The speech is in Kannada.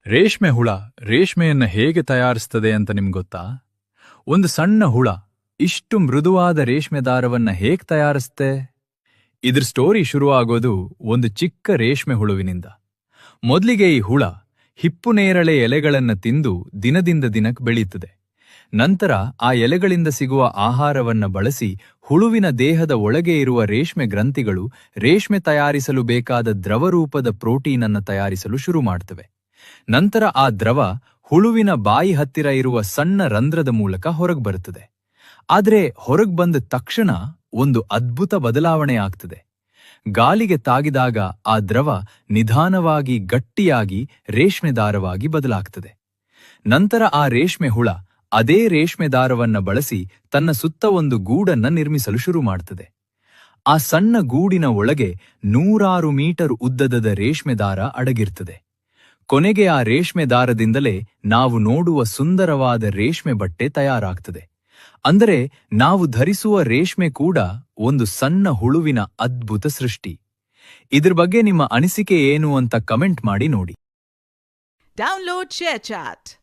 ರೇಷ್ಮೆ ಹುಳ ರೇಷ್ಮೆಯನ್ನ ಹೇಗೆ ತಯಾರಿಸ್ತದೆ ಅಂತ ನಿಮ್ಗೊತ್ತಾ? ಒಂದು ಸಣ್ಣ ಹುಳ ಇಷ್ಟು ಮೃದುವಾದ ರೇಷ್ಮೆ ದಾರವನ್ನ ಹೇಗ್ ತಯಾರಿಸುತ್ತೆ? ಇದ್ರ ಸ್ಟೋರಿ ಶುರುವಾಗೋದು ಒಂದು ಚಿಕ್ಕ ರೇಷ್ಮೆ ಹುಳುವಿನಿಂದ. ಮೊದಲಿಗೆ ಈ ಹುಳ ಹಿಪ್ಪುನೇರಳೆ ಎಲೆಗಳನ್ನ ತಿಂದು ದಿನದಿಂದ ದಿನಕ್ಕೆ ಬೆಳೀತದೆ. ನಂತರ ಆ ಎಲೆಗಳಿಂದ ಸಿಗುವ ಆಹಾರವನ್ನ ಬಳಸಿ ಹುಳುವಿನ ದೇಹದ ಒಳಗೆ ಇರುವ ರೇಷ್ಮೆ ಗ್ರಂಥಿಗಳು ರೇಷ್ಮೆ ತಯಾರಿಸಲು ಬೇಕಾದ ದ್ರವರೂಪದ ಪ್ರೋಟೀನ್ ಅನ್ನು ತಯಾರಿಸಲು ಶುರು ಮಾಡ್ತವೆ. ನಂತರ ಆ ದ್ರವ ಹುಳುವಿನ ಬಾಯಿ ಹತ್ತಿರ ಇರುವ ಸಣ್ಣ ರಂಧ್ರದ ಮೂಲಕ ಹೊರಗೆ ಬರುತ್ತದೆ. ಆದರೆ ಹೊರಗೆ ಬಂದ ತಕ್ಷಣ ಒಂದು ಅದ್ಭುತ ಬದಲಾವಣೆ ಆಗ್ತದೆ. ಗಾಳಿಗೆ ತಾಗಿದಾಗ ಆ ದ್ರವ ನಿಧಾನವಾಗಿ ಗಟ್ಟಿಯಾಗಿ ರೇಷ್ಮೆ ದಾರವಾಗಿ ಬದಲಾಗ್ತದೆ. ನಂತರ ಆ ರೇಷ್ಮೆ ಹುಳ ಅದೇ ರೇಷ್ಮೆ ದಾರವನ್ನ ಬಳಸಿ ತನ್ನ ಸುತ್ತ ಒಂದು ಗೂಡನ್ನ ನಿರ್ಮಿಸಲು ಶುರು ಮಾಡ್ತದೆ. ಆ ಸಣ್ಣ ಗೂಡಿನ ಒಳಗೆ 100 ಮೀಟರ್ ಉದ್ದದ ರೇಷ್ಮೆ ದಾರ ಅಡಗಿರ್ತದೆ. ಕೊನೆಗೆ ಆ ರೇಷ್ಮೆ ದಾರದಿಂದಲೇ ನಾವು ನೋಡುವ ಸುಂದರವಾದ ರೇಷ್ಮೆ ಬಟ್ಟೆ ತಯಾರಾಗ್ತದೆ. ಅಂದರೆ ನಾವು ಧರಿಸುವ ರೇಷ್ಮೆ ಕೂಡ ಒಂದು ಸಣ್ಣ ಹುಳುವಿನ ಅದ್ಭುತ ಸೃಷ್ಟಿ. ಇದ್ರ ಬಗ್ಗೆ ನಿಮ್ಮ ಅನಿಸಿಕೆ ಏನು ಅಂತ ಕಮೆಂಟ್ ಮಾಡಿ ನೋಡಿ. Download ShareChat.